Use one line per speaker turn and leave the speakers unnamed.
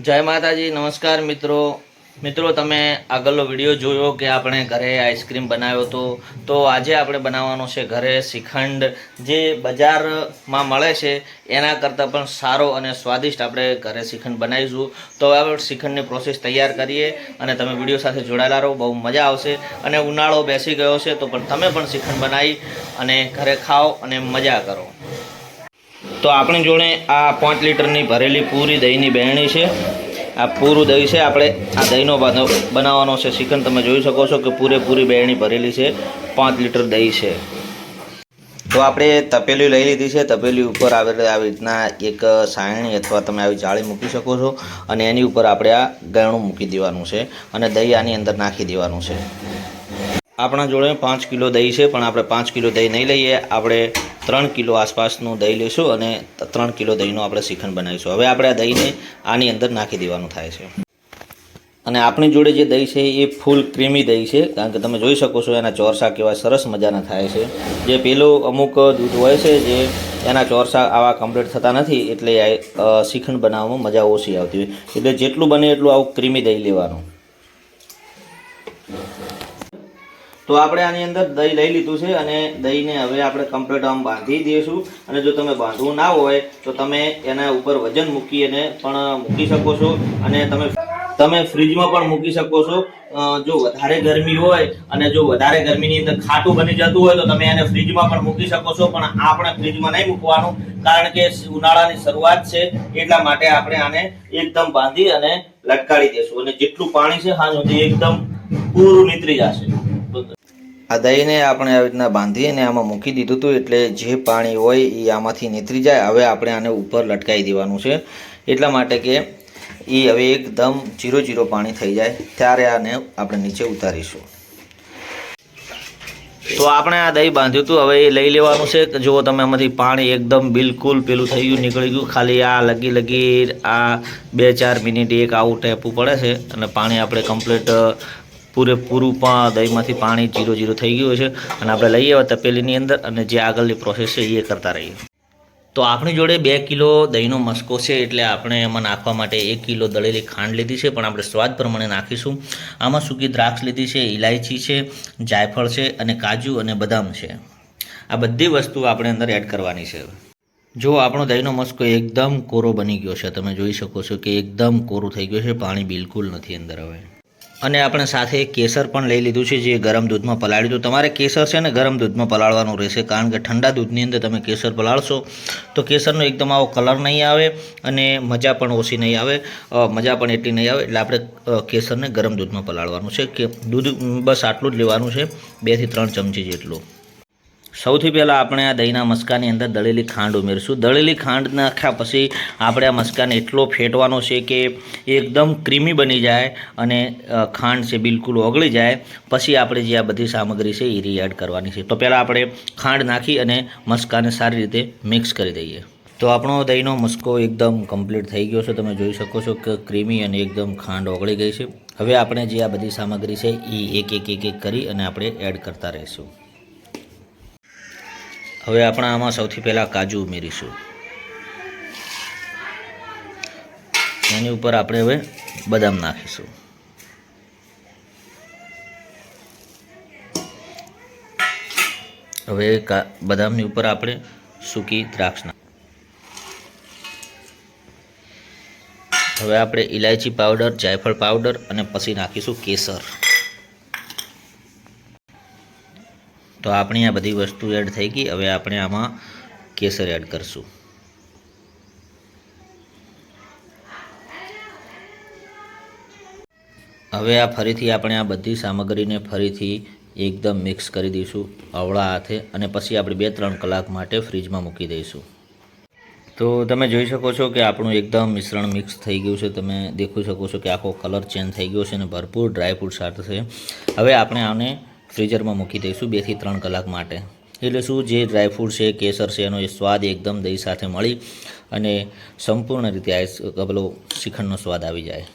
જય માતાજી, નમસ્કાર મિત્રો તમે આગળનો વિડીયો જોયો કે આપણે ઘરે આઈસ્ક્રીમ બનાવ્યો હતો. તો આજે આપણે બનાવવાનો છે ઘરે શ્રીખંડ, જે બજારમાં મળે છે એના કરતાં પણ સારો અને સ્વાદિષ્ટ આપણે ઘરે શ્રીખંડ બનાવીશું. તો હવે આપણે શ્રીખંડની પ્રોસેસ તૈયાર કરીએ અને તમે વિડીયો સાથે જોડાયેલા રહો, બહુ મજા આવશે. અને ઉનાળો બેસી ગયો છે તો પણ તમે પણ શ્રીખંડ બનાવી અને ઘરે ખાઓ અને મજા કરો. તો આપણી જોડે આ 5 લીટરની ભરેલી પૂરી દહીંની બેરણી છે. આ પૂરું દહીં છે. આપણે આ દહીંનો બનાવવાનો છે શ્રીખંડ. તમે જોઈ શકો છો કે પૂરેપૂરી બેરણી ભરેલી છે. 5 લીટર દહીં છે. તો આપણે તપેલી લઈ લીધી છે. તપેલી ઉપર આવી રીતના એક સાયણી અથવા તમે આવી જાળી મૂકી શકો છો અને એની ઉપર આપણે આ ગળણું મૂકી દેવાનું છે અને દહીં આની અંદર નાખી દેવાનું છે. આપણા જોડે 5 કિલો દહીં છે, પણ આપણે 5 કિલો દહીં નહીં લઈએ. આપણે 3 કિલો આસપાસનું દહીં લઈશું અને 3 કિલો દહીંનો આપણે શ્રીખંડ બનાવીશું. હવે આપણે આ દહીંને આની અંદર નાખી દેવાનું થાય છે. અને આપણી જોડે જે દહીં છે એ ફૂલ ક્રીમી દહીં છે, કારણ કે તમે જોઈ શકો છો એના ચોરસા કેવા સરસ મજાના થાય છે. જે પેલું અમુક દૂધ હોય છે જે એના ચોરસા આવા કમ્પ્લીટ થતા નથી, એટલે શ્રીખંડ બનાવવામાં મજા ઓછી આવતી હોય. એટલે જેટલું બને એટલું આવું ક્રીમી દહીં લેવાનું. તો આપણે આની અંદર દહીં લઈ લીધું છે અને દહીંને હવે આપણે કમ્પ્લીટ આમ બાંધી દઈશું. અને જો તમે બાંધવું ના હોય તો તમે એના ઉપર વજન મૂકી અને પણ મૂકી શકો છો, અને તમે ફ્રીજમાં પણ મૂકી શકો છો. જો વધારે ગરમી હોય અને જો વધારે ગરમીની અંદર ખાટું બની જતું હોય તો તમે એને ફ્રીજમાં પણ મૂકી શકો છો, પણ આપણે ફ્રીજમાં નહીં મૂકવાનું, કારણ કે ઉનાળાની શરૂઆત છે એટલા માટે આપણે આને એકદમ બાંધી અને લટકાવી દઈશું. અને જેટલું પાણી છે હા સુધી એકદમ પૂરું નીતરી જશે. આ દહીંને આપણે આવી રીતના બાંધી અને આમાં મૂકી દીધું હતું, એટલે જે પાણી હોય એ આમાંથી નીતરી જાય. હવે આપણે આને ઉપર લટકાવી દેવાનું છે, એટલા માટે કે એ હવે એકદમ 0 પાણી થઈ જાય ત્યારે આને આપણે નીચે ઉતારીશું. તો આપણે આ દહીં બાંધ્યું હતું, હવે એ લઈ લેવાનું છે. જુઓ તમે, આમાંથી પાણી એકદમ બિલકુલ પેલું થઈ ગયું, નીકળી ગયું. ખાલી આ લગી આ 2-4 મિનિટ એક આવું ટેપવું પડે છે અને પાણી આપણે કમ્પ્લીટ પૂરેપૂરું પણ દહીંમાંથી પાણી 0 થઈ ગયું છે. અને આપણે લઈએ હવે તપેલીની અંદર અને જે આગળની પ્રોસેસ છે એ કરતા રહીએ. તો આપણી જોડે 2 કિલો દહીંનો મસ્કો છે, એટલે આપણે એમાં નાખવા માટે 1 કિલો દળેલી ખાંડ લીધી છે, પણ આપણે સ્વાદ પ્રમાણે નાખીશું. આમાં સૂકી દ્રાક્ષ લીધી છે, ઇલાયચી છે, જાયફળ છે અને કાજુ અને બદામ છે. આ બધી વસ્તુ આપણે અંદર એડ કરવાની છે. જો આપણો દહીંનો મસ્કો એકદમ કોરો બની ગયો છે, તમે જોઈ શકો છો કે એકદમ કોરું થઈ ગયું છે, પાણી બિલકુલ નથી અંદર હવે. અને આપણે સાથે કેસર પણ લઈ લીધું છે, જે ગરમ દૂધમાં પલાળ્યું હતું. તમારે કેસર છે ને ગરમ દૂધમાં પલાળવાનું રહેશે, કારણ કે ઠંડા દૂધની અંદર તમે કેસર પલાળશો તો કેસરનો એકદમ આવો કલર નહીં આવે અને મજા પણ ઓછી નહીં આવે, મજા પણ એટલી નહીં આવે. એટલે આપણે કેસરને ગરમ દૂધમાં પલાળવાનું છે. કે દૂધ બસ આટલું જ લેવાનું છે, 2 થી 3 ચમચી જેટલું. સૌથી પહેલાં આપણે આ દહીંના મસ્કાની અંદર દળેલી ખાંડ ઉમેરીશું. દળેલી ખાંડ નાખ્યા પછી આપણે આ મસ્કાને એટલો ફેટવાનો છે કે એકદમ ક્રીમી બની જાય અને ખાંડ છે બિલકુલ ઓગળી જાય. પછી આપણે જે આ બધી સામગ્રી છે એ એડ કરવાની છે. તો પહેલાં આપણે ખાંડ નાખી અને મસ્કાને સારી રીતે મિક્સ કરી દઈએ. તો આપણો દહીંનો મસ્કો એકદમ કમ્પ્લીટ થઈ ગયો છે. તમે જોઈ શકો છો કે ક્રીમી અને એકદમ ખાંડ ઓગળી ગઈ છે. હવે આપણે જે આ બધી સામગ્રી છે એ એક કરી અને આપણે એડ કરતા રહીશું. હવે આપણે આમાં સૌથી પહેલાં કાજુ ઉમેરીશું. એની ઉપર આપણે હવે બદામ નાખીશું. હવે બદામની ઉપર આપણે સૂકી દ્રાક્ષ હવે આપણે ઇલાયચી પાવડર, જાયફળ પાવડર અને પછી નાખીશું કેસર. તો આપણી આ બધી વસ્તુ એડ થઈ ગઈ. હવે આપણે આમાં કેસર એડ કરશું. હવે આ ફરીથી આપણે આ બધી સામગ્રીને ફરીથી એકદમ મિક્સ કરી દઈશું અવળા હાથે, અને પછી આપણે 2-3 કલાક માટે ફ્રીજમાં મૂકી દઈશું. તો તમે જોઈ શકો છો કે આપણું એકદમ મિશ્રણ મિક્સ થઈ ગયું છે. તમે દેખી શકો છો કે આખો કલર ચેન્જ થઈ ગયો છે અને ભરપૂર ડ્રાયફ્રૂટ સાથે છે. હવે આપણે આને ફ્રીઝરમાં મૂકી દઈશું 2 થી 3 કલાક માટે. એટલે શું, જે ડ્રાયફ્રૂટ છે, કેસર છે, એનો એ સ્વાદ એકદમ દહીં સાથે મળી અને સંપૂર્ણ રીતે પેલો શ્રીખંડનો સ્વાદ આવી જાય.